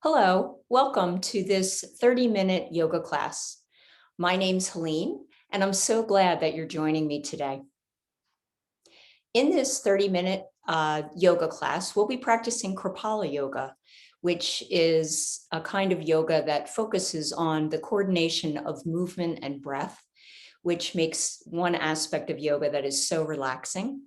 Hello, welcome to this 30-minute yoga class. My name's Helene, and I'm so glad that you're joining me today. In this 30-minute yoga class, we'll be practicing Kripalu yoga, which is a kind of yoga that focuses on the coordination of movement and breath, which makes one aspect of yoga that is so relaxing.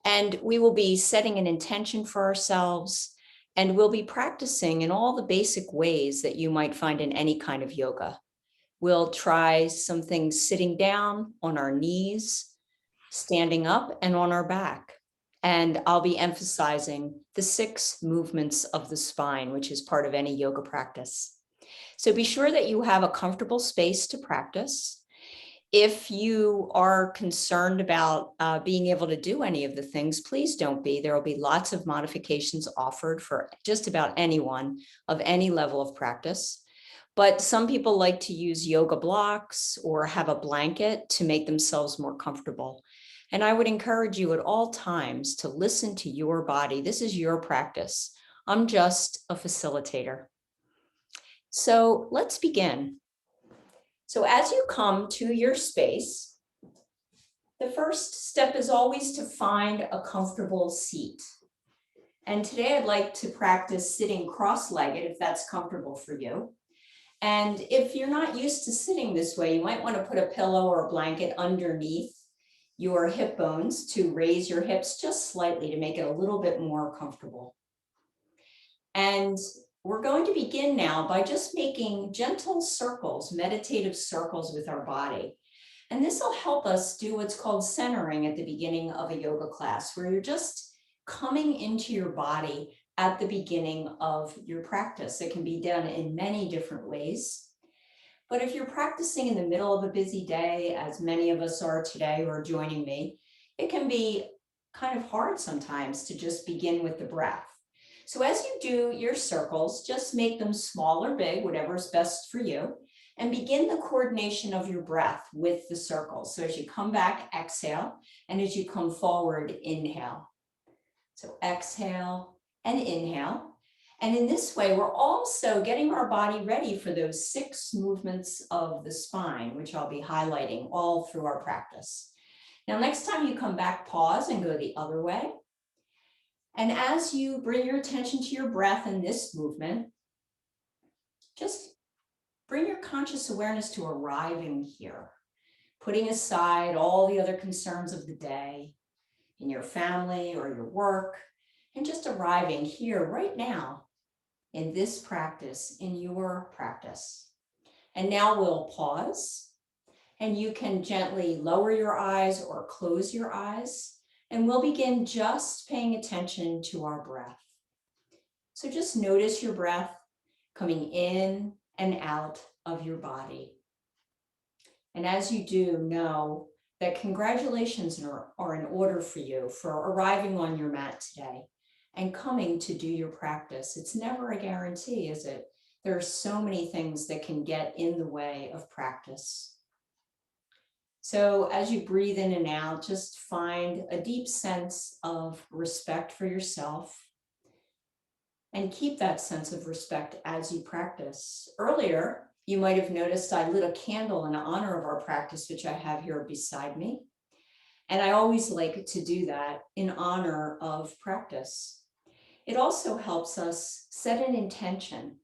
And we will be setting an intention for ourselves, and we'll be practicing in all the basic ways that you might find in any kind of yoga. We'll try some things sitting down on our knees, standing up, and on our back. And I'll be emphasizing the 6 movements of the spine, which is part of any yoga practice. So be sure that you have a comfortable space to practice. If you are concerned about being able to do any of the things, please don't be. There will be lots of modifications offered for just about anyone of any level of practice. But some people like to use yoga blocks or have a blanket to make themselves more comfortable. And I would encourage you at all times to listen to your body. This is your practice. I'm just a facilitator. So let's begin. So as you come to your space, the first step is always to find a comfortable seat. And today I'd like to practice sitting cross-legged if that's comfortable for you. And if you're not used to sitting this way, you might want to put a pillow or a blanket underneath your hip bones to raise your hips just slightly to make it a little bit more comfortable. And we're going to begin now by just making gentle circles, meditative circles with our body. And this will help us do what's called centering at the beginning of a yoga class, where you're just coming into your body at the beginning of your practice. It can be done in many different ways. But if you're practicing in the middle of a busy day, as many of us are today who are joining me, it can be kind of hard sometimes to just begin with the breath. So as you do your circles, just make them small or big, whatever's best for you, and begin the coordination of your breath with the circles. So as you come back, exhale, and as you come forward, inhale. So exhale and inhale. And in this way, we're also getting our body ready for those 6 movements of the spine, which I'll be highlighting all through our practice. Now, next time you come back, pause and go the other way. And as you bring your attention to your breath in this movement, just bring your conscious awareness to arriving here, putting aside all the other concerns of the day in your family or your work, and just arriving here right now in this practice, in your practice. And now we'll pause, and you can gently lower your eyes or close your eyes. And we'll begin just paying attention to our breath. So just notice your breath coming in and out of your body. And as you do, know that congratulations are in order for you for arriving on your mat today and coming to do your practice. It's never a guarantee, is it? There are so many things that can get in the way of practice. So as you breathe in and out, just find a deep sense of respect for yourself and keep that sense of respect as you practice. Earlier, you might have noticed I lit a candle in honor of our practice, which I have here beside me. And I always like to do that in honor of practice. It also helps us set an intention.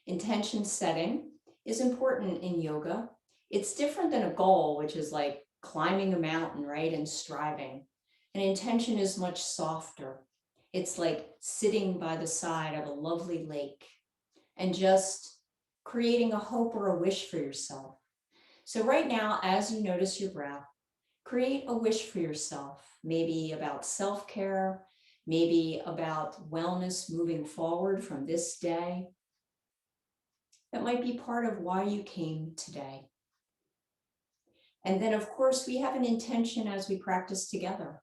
Intention setting is important in yoga. It's different than a goal, which is like climbing a mountain, right, and striving. An intention is much softer. It's like sitting by the side of a lovely lake and just creating a hope or a wish for yourself. So right now, as you notice your breath, create a wish for yourself, maybe about self-care, maybe about wellness moving forward from this day. That might be part of why you came today. And then, of course, we have an intention as we practice together,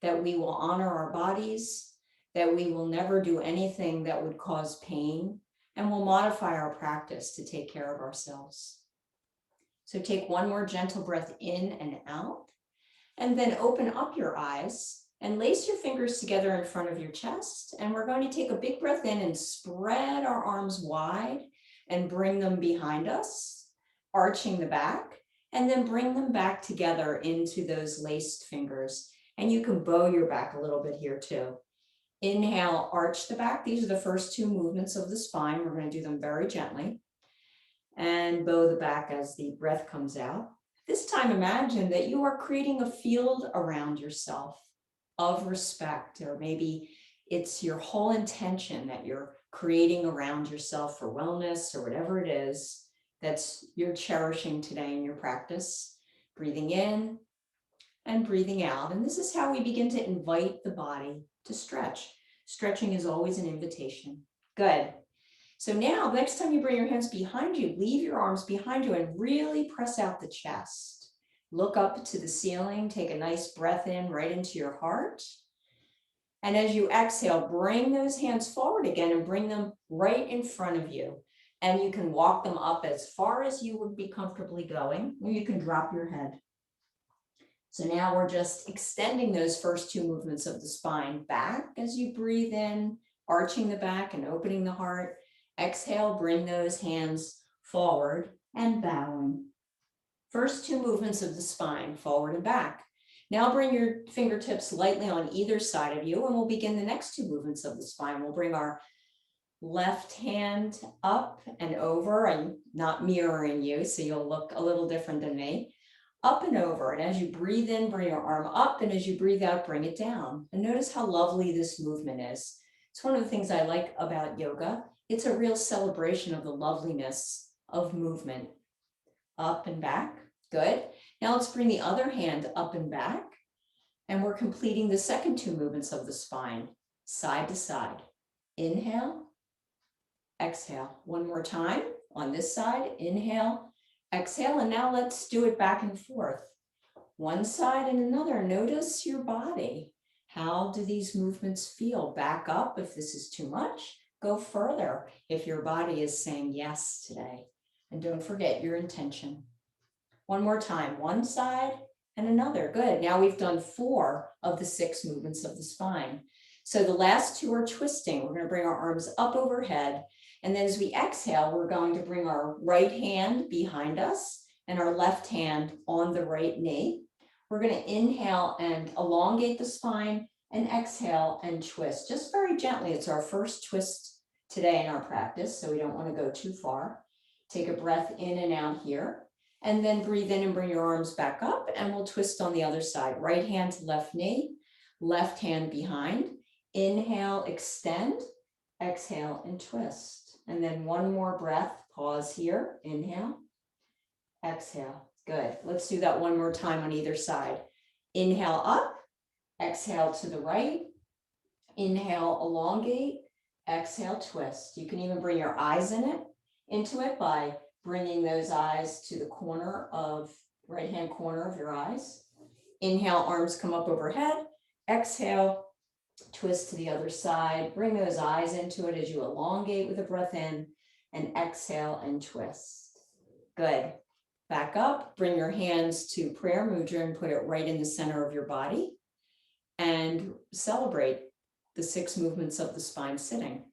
that we will honor our bodies, that we will never do anything that would cause pain, and we'll modify our practice to take care of ourselves. So take one more gentle breath in and out, and then open up your eyes And lace your fingers together in front of your chest. And we're going to take a big breath in and spread our arms wide and bring them behind us, arching the back, and then bring them back together into those laced fingers. And you can bow your back a little bit here too. Inhale, arch the back. These are the first two movements of the spine. We're going to do them very gently. And bow the back as the breath comes out. This time, imagine that you are creating a field around yourself of respect, or maybe it's your whole intention that you're creating around yourself for wellness or whatever it is that's you're cherishing today in your practice. Breathing in and breathing out. And this is how we begin to invite the body to stretch. Stretching is always an invitation. Good. So now, next time you bring your hands behind you, leave your arms behind you and really press out the chest. Look up to the ceiling, take a nice breath in right into your heart. And as you exhale, bring those hands forward again and bring them right in front of you. And you can walk them up as far as you would be comfortably going, or you can drop your head. So now we're just extending those first two movements of the spine back as you breathe in, arching the back and opening the heart. Exhale, bring those hands forward and bowing. First two movements of the spine, forward and back. Now bring your fingertips lightly on either side of you, and we'll begin the next two movements of the spine. We'll bring our left hand up and over. I'm not mirroring you, so you'll look a little different than me. Up and over, and as you breathe in, bring your arm up, and as you breathe out, bring it down. And notice how lovely this movement is. It's one of the things I like about yoga. It's a real celebration of the loveliness of movement. Up and back, good. Now let's bring the other hand up and back, and we're completing the second two movements of the spine, side to side. Inhale, exhale. One more time on this side, inhale, exhale, and now let's do it back and forth. One side and another. Notice your body. How do these movements feel? Back up if this is too much. Go further if your body is saying yes today. And don't forget your intention. One more time. One side and another. Good. Now we've done 4 of the 6 movements of the spine. So the last 2 are twisting. We're going to bring our arms up overhead. And then as we exhale, we're going to bring our right hand behind us and our left hand on the right knee. We're going to inhale and elongate the spine and exhale and twist just very gently. It's our first twist today in our practice, so we don't want to go too far. Take a breath in and out here, and then breathe in and bring your arms back up, and we'll twist on the other side. Right hand to left knee, left hand behind. Inhale, extend, exhale, and twist. And then one more breath, pause here, inhale, exhale. Good. Let's do that one more time on either side. Inhale up, exhale to the right, inhale, elongate, exhale, twist. You can even bring your eyes into it by bringing those eyes to the corner of, right-hand corner of your eyes. Inhale, arms come up overhead, exhale, twist to the other side, bring those eyes into it as you elongate with a breath in, and exhale and twist. Good. Back up, bring your hands to prayer mudra and put it right in the center of your body, and celebrate the 6 movements of the spine sitting.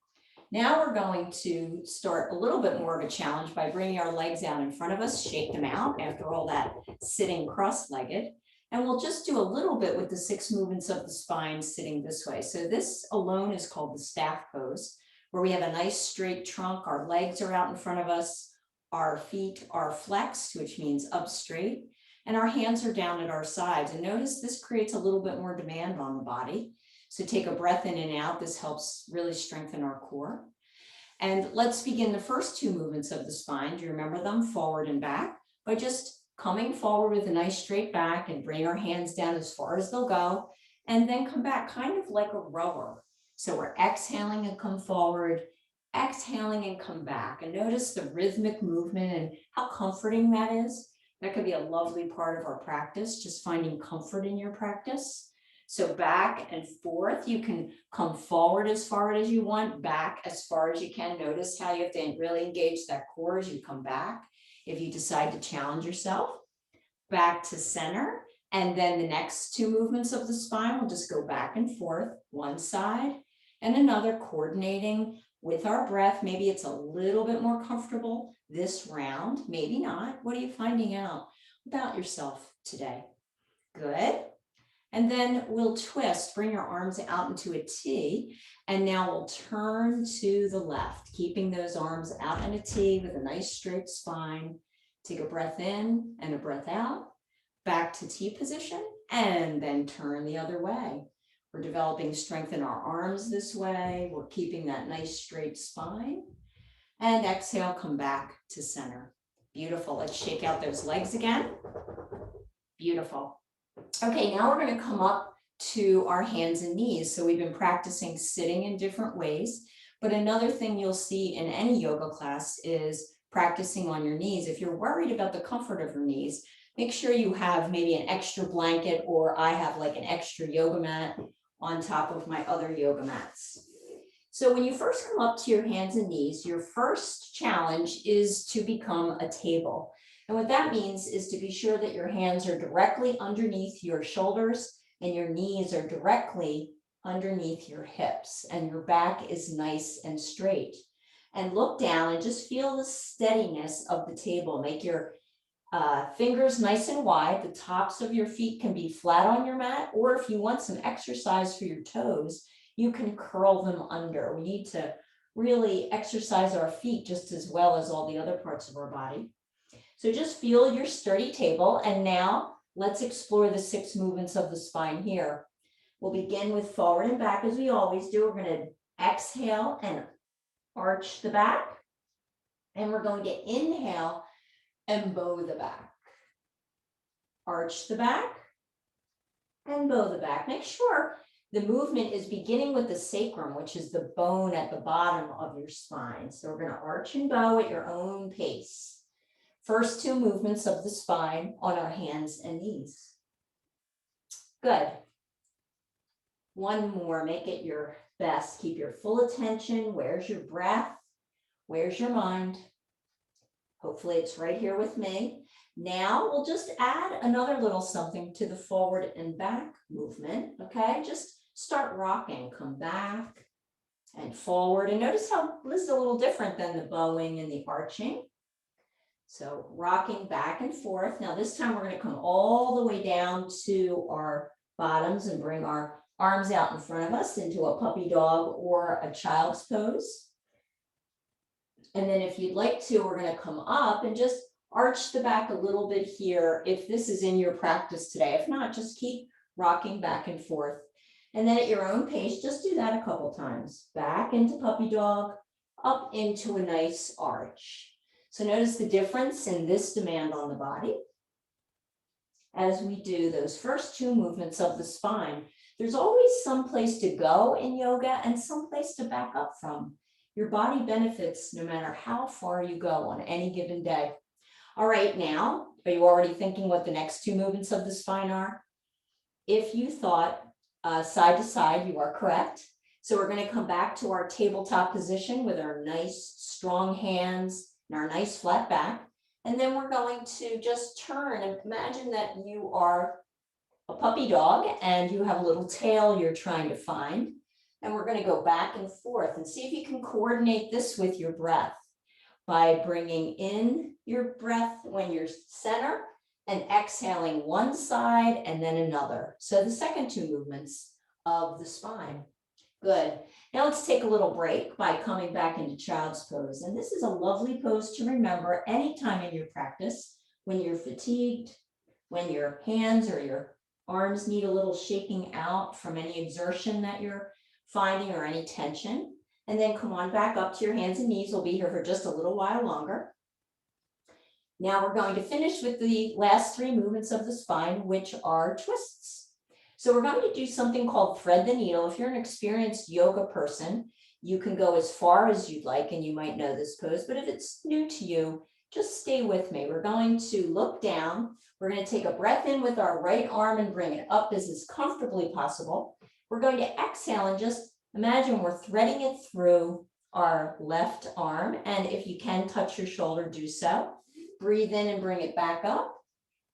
Now we're going to start a little bit more of a challenge by bringing our legs out in front of us, shake them out after all that sitting cross-legged. And we'll just do a little bit with the 6 movements of the spine sitting this way. So this alone is called the staff pose, where we have a nice straight trunk. Our legs are out in front of us. Our feet are flexed, which means up straight, and our hands are down at our sides. And notice this creates a little bit more demand on the body. So take a breath in and out. This helps really strengthen our core. And let's begin the first 2 movements of the spine. Do you remember them? Forward and back, by just coming forward with a nice straight back and bring our hands down as far as they'll go, and then come back kind of like a rower. So we're exhaling and come forward, exhaling and come back. And notice the rhythmic movement and how comforting that is. That could be a lovely part of our practice, just finding comfort in your practice. So back and forth, you can come forward as far as you want, back as far as you can. Notice how you have to really engage that core as you come back. If you decide to challenge yourself, back to center, And then the next two movements of the spine will just go back and forth, one side and another, coordinating with our breath. Maybe it's a little bit more comfortable this round, maybe not. What are you finding out about yourself today? Good. And then we'll twist, bring your arms out into a T, and now we'll turn to the left, keeping those arms out in a T with a nice straight spine. Take a breath in and a breath out, back to T position, and then turn the other way. We're developing strength in our arms this way. We're keeping that nice straight spine. And exhale, come back to center. Beautiful. Let's shake out those legs again. Beautiful. Okay, now we're going to come up to our hands and knees. So we've been practicing sitting in different ways, but another thing you'll see in any yoga class is practicing on your knees. If you're worried about the comfort of your knees, make sure you have maybe an extra blanket, or I have like an extra yoga mat on top of my other yoga mats. So when you first come up to your hands and knees, your first challenge is to become a table. And what that means is to be sure that your hands are directly underneath your shoulders and your knees are directly underneath your hips, and your back is nice and straight. And look down and just feel the steadiness of the table. Make your fingers nice and wide. The tops of your feet can be flat on your mat, or if you want some exercise for your toes, you can curl them under. We need to really exercise our feet just as well as all the other parts of our body. So just feel your sturdy table. And now let's explore the 6 movements of the spine here. We'll begin with forward and back as we always do. We're going to exhale and arch the back. And we're going to inhale and bow the back. Arch the back and bow the back. Make sure the movement is beginning with the sacrum, which is the bone at the bottom of your spine. So we're going to arch and bow at your own pace. First 2 movements of the spine on our hands and knees. Good. One more, make it your best. Keep your full attention. Where's your breath? Where's your mind? Hopefully it's right here with me. Now we'll just add another little something to the forward and back movement, okay? Just start rocking, come back and forward. And notice how this is a little different than the bowing and the arching. So rocking back and forth. Now this time we're going to come all the way down to our bottoms and bring our arms out in front of us into a puppy dog or a child's pose. And then if you'd like to, we're going to come up and just arch the back a little bit here if this is in your practice today. If not, just keep rocking back and forth. And then at your own pace, just do that a couple times. Back into puppy dog, up into a nice arch. So notice the difference in this demand on the body as we do those first 2 movements of the spine. There's always some place to go in yoga and some place to back up from. Your body benefits no matter how far you go on any given day. All right, now, are you already thinking what the next 2 movements of the spine are? If you thought side to side, you are correct. So we're going to come back to our tabletop position with our nice strong hands and our nice flat back. And then we're going to just turn and imagine that you are a puppy dog and you have a little tail you're trying to find. And we're going to go back and forth and see if you can coordinate this with your breath by bringing in your breath when you're center and exhaling one side and then another. So the second 2 movements of the spine. Good. Now let's take a little break by coming back into child's pose. And this is a lovely pose to remember anytime in your practice when you're fatigued, when your hands or your arms need a little shaking out from any exertion that you're finding or any tension. And then come on back up to your hands and knees. We'll be here for just a little while longer. Now we're going to finish with the last 3 movements of the spine, which are twists. So we're going to do something called thread the needle. If you're an experienced yoga person, you can go as far as you'd like, and you might know this pose, but if it's new to you, just stay with me. We're going to look down. We're going to take a breath in with our right arm and bring it up as comfortably possible. We're going to exhale and just imagine we're threading it through our left arm. And if you can touch your shoulder, do so. Breathe in and bring it back up.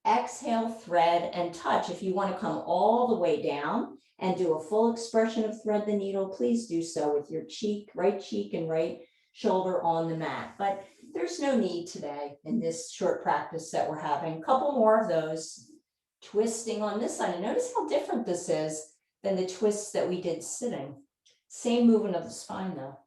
exhale, thread and touch. If you want to come all the way down and do a full expression of thread the needle, please do so with your right cheek and right shoulder on the mat. But there's no need today in this short practice that we're having. A couple more of those. Twisting on this side. And notice how different this is than the twists that we did sitting. Same movement of the spine though.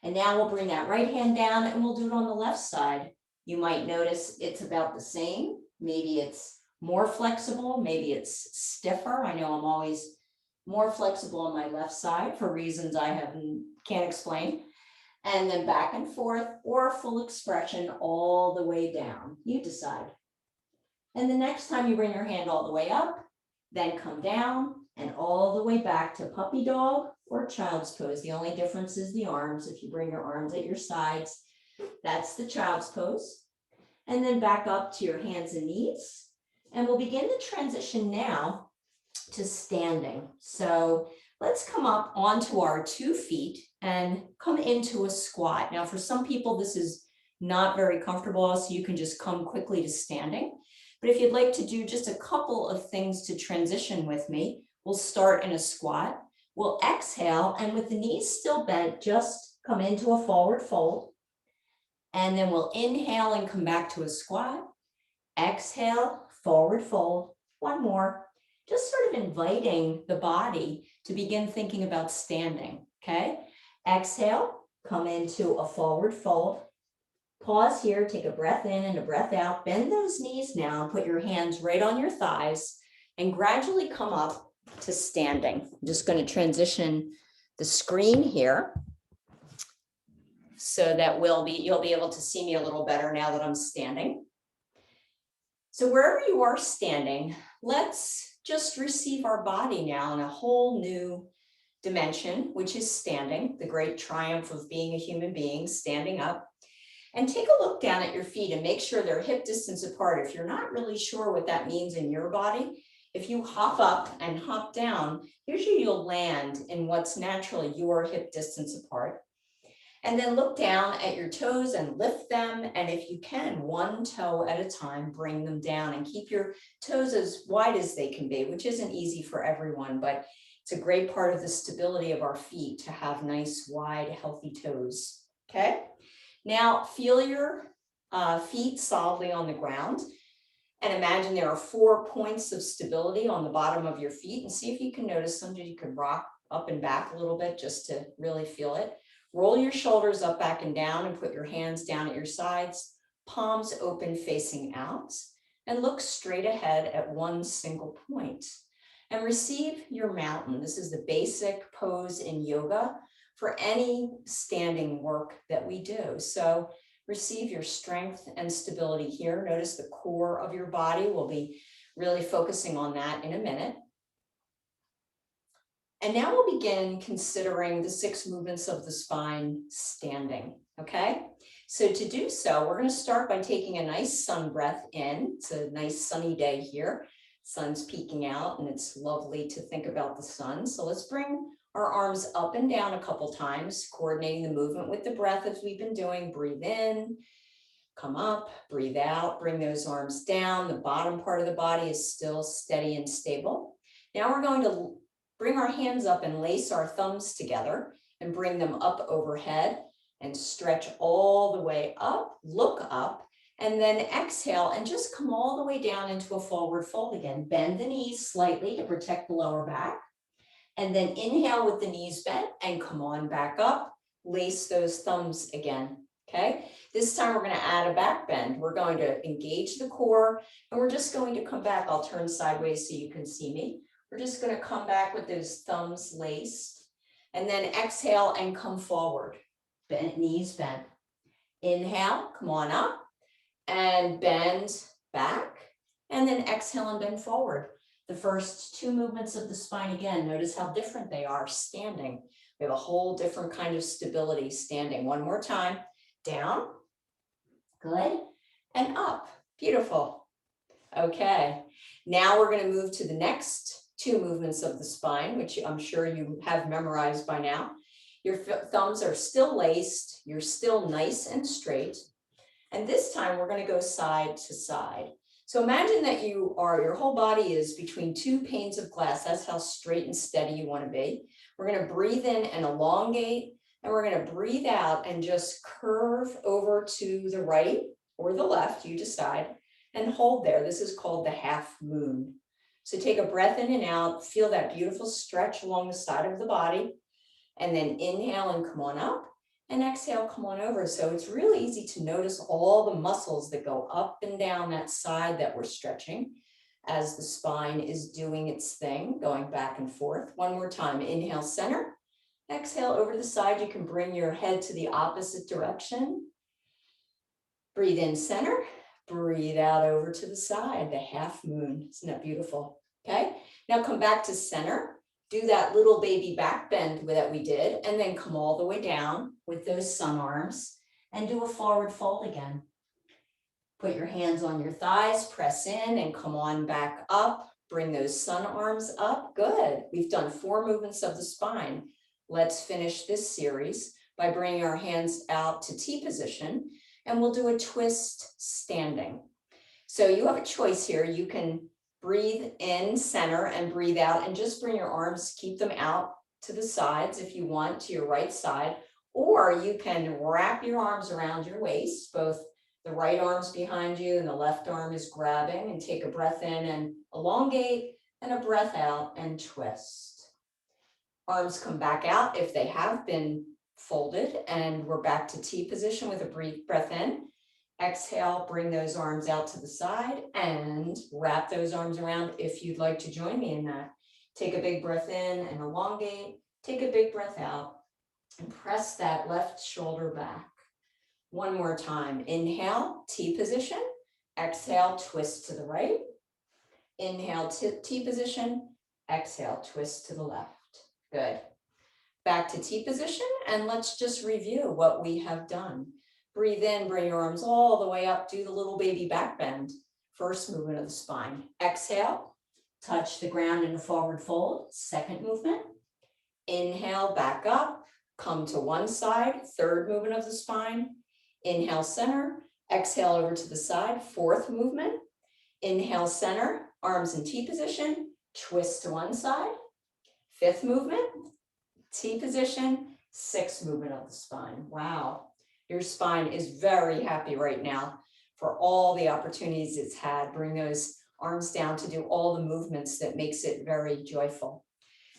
And now we'll bring that right hand down and we'll do it on the left side. You might notice it's about the same. Maybe it's more flexible, maybe it's stiffer. I know I'm always more flexible on my left side for reasons I can't explain. And then back and forth, or full expression all the way down. You decide. And the next time you bring your hand all the way up, then come down and all the way back to puppy dog or child's pose. The only difference is the arms. If you bring your arms at your sides, that's the child's pose. And then back up to your hands and knees. And we'll begin the transition now to standing. So let's come up onto our 2 feet and come into a squat. Now, for some people, this is not very comfortable, so you can just come quickly to standing. But if you'd like to do just a couple of things to transition with me, we'll start in a squat. We'll exhale, and with the knees still bent, just come into a forward fold. And then we'll inhale and come back to a squat. Exhale, forward fold. One more. Just sort of inviting the body to begin thinking about standing, okay? Exhale, come into a forward fold. Pause here, take a breath in and a breath out. Bend those knees now and put your hands right on your thighs and gradually come up to standing. I'm just going to transition the screen here so that you'll be able to see me a little better now that I'm standing. So wherever you are standing, let's just receive our body now in a whole new dimension, which is standing, the great triumph of being a human being, standing up. And take a look down at your feet and make sure they're hip distance apart. If you're not really sure what that means in your body, if you hop up and hop down, usually you'll land in what's naturally your hip distance apart. And then look down at your toes and lift them. And if you can, one toe at a time, bring them down and keep your toes as wide as they can be, which isn't easy for everyone, but it's a great part of the stability of our feet to have nice, wide, healthy toes, okay? Now, feel your feet solidly on the ground and imagine there are 4 points of stability on the bottom of your feet, and see if you can notice some that you can rock up and back a little bit just to really feel it. Roll your shoulders up, back and down, and put your hands down at your sides, palms open facing out, and look straight ahead at one single point. And receive your mountain. This is the basic pose in yoga for any standing work that we do. So receive your strength and stability here. Notice the core of your body. We'll be really focusing on that in a minute. And now we'll begin considering the 6 movements of the spine standing, okay? So to do so, we're going to start by taking a nice sun breath in. It's a nice sunny day here. Sun's peeking out and it's lovely to think about the sun. So let's bring our arms up and down a couple times, coordinating the movement with the breath as we've been doing. Breathe in, come up, breathe out, bring those arms down. The bottom part of the body is still steady and stable. Now we're going to bring our hands up and lace our thumbs together and bring them up overhead and stretch all the way up, look up, and then exhale and just come all the way down into a forward fold again. Bend the knees slightly to protect the lower back. And then inhale with the knees bent and come on back up. Lace those thumbs again, okay? This time we're going to add a back bend. We're going to engage the core and we're just going to come back. I'll turn sideways so you can see me. We're just going to come back with those thumbs laced and then exhale and come forward. Bend, knees bent. Inhale, come on up and bend back and then exhale and bend forward. The first 2 movements of the spine again, notice how different they are standing. We have a whole different kind of stability standing. One more time, down, good, and up, beautiful. Okay, now we're going to move to the next 2 movements of the spine, which I'm sure you have memorized by now. Your thumbs are still laced, you're still nice and straight. And this time we're going to go side to side. So imagine that your whole body is between two panes of glass. That's how straight and steady you want to be. We're going to breathe in and elongate, and we're going to breathe out and just curve over to the right or the left, you decide, and hold there. This is called the half moon. So take a breath in and out, feel that beautiful stretch along the side of the body, and then inhale and come on up. And exhale, come on over. So it's really easy to notice all the muscles that go up and down that side that we're stretching as the spine is doing its thing, going back and forth. One more time, inhale, center. Exhale, over the side. You can bring your head to the opposite direction. Breathe in, center. Breathe out over to the side, the half moon. Isn't that beautiful? Okay, now come back to center. Do that little baby back bend that we did, and then come all the way down with those sun arms and do a forward fold again. Put your hands on your thighs, press in and come on back up. Bring those sun arms up. Good. We've done 4 movements of the spine. Let's finish this series by bringing our hands out to T position, and we'll do a twist standing. So you have a choice here. You can breathe in, center, and breathe out, and just bring your arms, keep them out to the sides if you want, to your right side, or you can wrap your arms around your waist, both the right arm's behind you and the left arm is grabbing, and take a breath in and elongate, and a breath out and twist. Arms come back out if they have been folded, and we're back to T position with a brief breath in. Exhale, bring those arms out to the side and wrap those arms around if you'd like to join me in that. Take a big breath in and elongate. Take a big breath out and press that left shoulder back. One more time. Inhale, T position. Exhale, twist to the right. Inhale, T position. Exhale, twist to the left. Good. Back to T position, and let's just review what we have done. Breathe in, bring your arms all the way up, do the little baby back bend. First movement of the spine. Exhale, touch the ground in a forward fold. Second movement. Inhale, back up, come to one side. Third movement of the spine. Inhale, center. Exhale, over to the side. Fourth movement. Inhale, center, arms in T position. Twist to one side. Fifth movement, T position. Sixth movement of the spine. Wow. Your spine is very happy right now for all the opportunities it's had. Bring those arms down to do all the movements that makes it very joyful.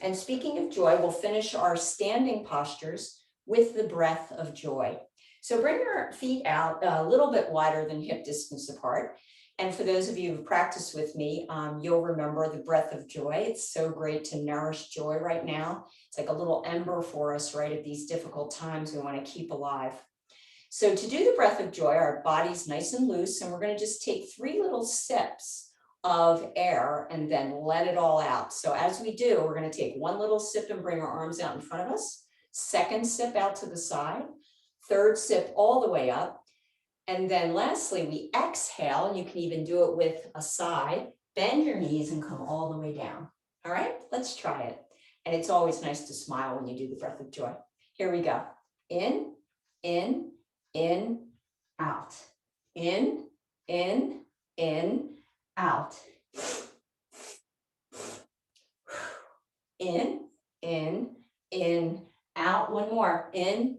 And speaking of joy, we'll finish our standing postures with the breath of joy. So bring your feet out a little bit wider than hip distance apart. And for those of you who've practiced with me, you'll remember the breath of joy. It's so great to nourish joy right now. It's like a little ember for us right at these difficult times we want to keep alive. So to do the breath of joy, our body's nice and loose, and we're going to just take 3 little sips of air and then let it all out. So as we do, we're going to take 1 little sip and bring our arms out in front of us. Second sip out to the side. Third sip all the way up. And then lastly, we exhale, and you can even do it with a sigh. Bend your knees and come all the way down. All right, let's try it. And it's always nice to smile when you do the breath of joy. Here we go. In, out. In, out. In, out. One more. In,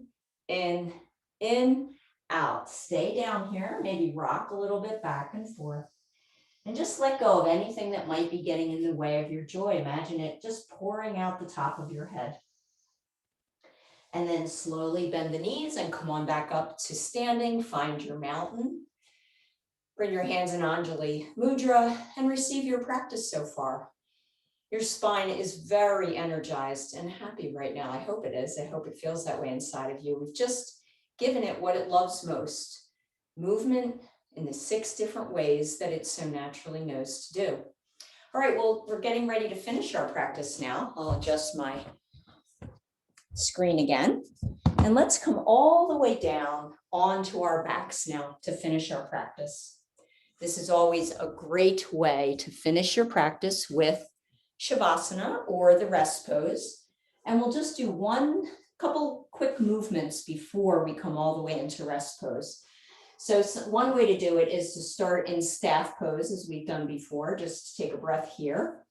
out. Stay down here. Maybe rock a little bit back and forth. And just let go of anything that might be getting in the way of your joy. Imagine it just pouring out the top of your head. And then slowly bend the knees and come on back up to standing. Find your mountain. Bring your hands in Anjali Mudra and receive your practice so far. Your spine is very energized and happy right now. I hope it is. I hope it feels that way inside of you. We've just given it what it loves most. Movement in the 6 different ways that it so naturally knows to do. All right, well, we're getting ready to finish our practice now. I'll adjust my screen again. And let's come all the way down onto our backs now to finish our practice. This is always a great way to finish your practice with Shavasana or the rest pose. And we'll just do couple quick movements before we come all the way into rest pose. So one way to do it is to start in staff pose as we've done before. Just take a breath here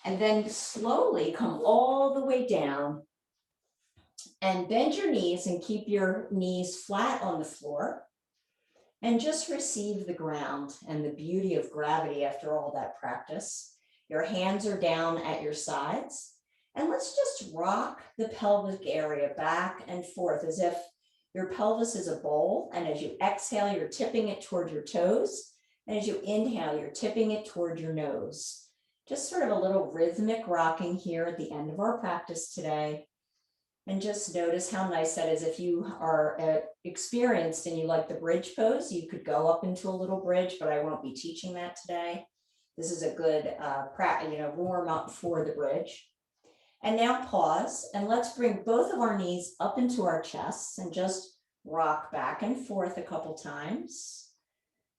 and then slowly come all the way down and bend your knees and keep your knees flat on the floor and just receive the ground and the beauty of gravity after all that practice. Your hands are down at your sides and let's just rock the pelvic area back and forth as if your pelvis is a bowl, and as you exhale, you're tipping it toward your toes, and as you inhale, you're tipping it toward your nose. Just sort of a little rhythmic rocking here at the end of our practice today. And just notice how nice that is. If you are experienced and you like the bridge pose, you could go up into a little bridge, but I won't be teaching that today. This is a good warm up for the bridge. And now pause, and let's bring both of our knees up into our chests and just rock back and forth a couple times.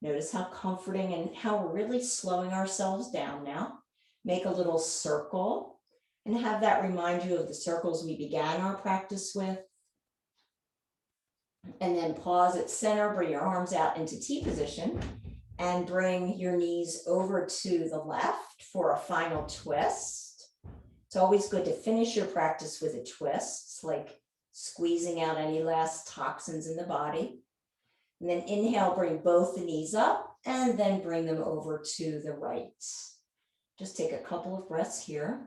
Notice how comforting and how we're really slowing ourselves down now. Make a little circle and have that remind you of the circles we began our practice with. And then pause at center, bring your arms out into T position and bring your knees over to the left for a final twist. It's always good to finish your practice with a twist. It's like squeezing out any last toxins in the body. And then inhale, bring both the knees up and then bring them over to the right. Just take a couple of breaths here.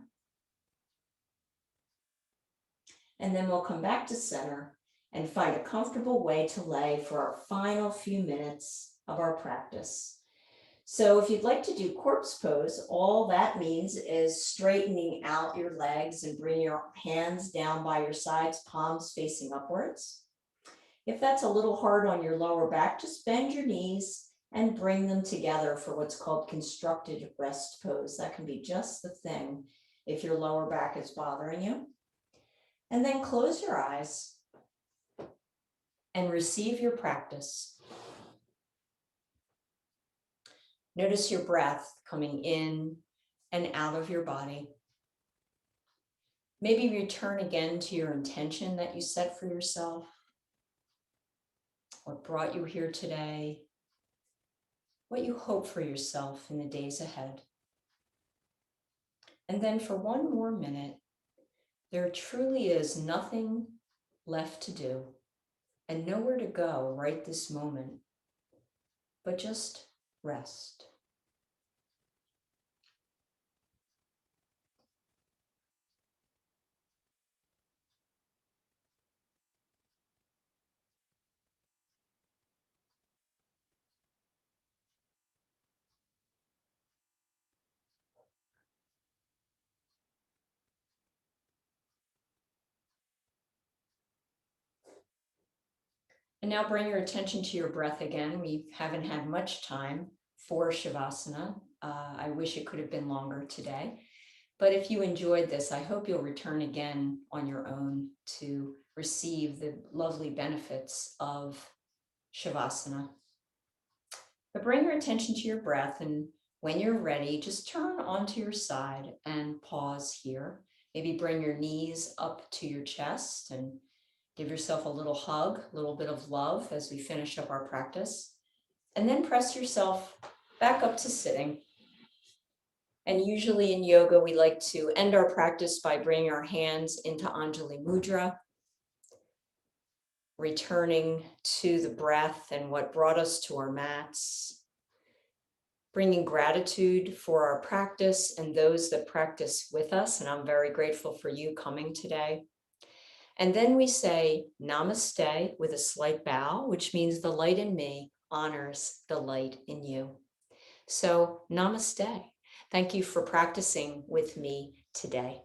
And then we'll come back to center and find a comfortable way to lay for our final few minutes of our practice. So if you'd like to do corpse pose, all that means is straightening out your legs and bring your hands down by your sides, palms facing upwards. If that's a little hard on your lower back, just bend your knees and bring them together for what's called constructed rest pose. That can be just the thing if your lower back is bothering you. And then close your eyes and receive your practice. Notice your breath coming in and out of your body. Maybe return again to your intention that you set for yourself. What brought you here today? What you hope for yourself in the days ahead. And then for one more minute, there truly is nothing left to do and nowhere to go right this moment, but just rest. And now bring your attention to your breath again. We haven't had much time for Shavasana. I wish it could have been longer today. But if you enjoyed this, I hope you'll return again on your own to receive the lovely benefits of Shavasana. But bring your attention to your breath, and when you're ready, just turn onto your side and pause here. Maybe bring your knees up to your chest and give yourself a little hug, a little bit of love as we finish up our practice. And then press yourself back up to sitting. And usually in yoga, we like to end our practice by bringing our hands into Anjali Mudra, returning to the breath and what brought us to our mats, bringing gratitude for our practice and those that practice with us. And I'm very grateful for you coming today. And then we say namaste with a slight bow, which means the light in me honors the light in you. So namaste. Thank you for practicing with me today.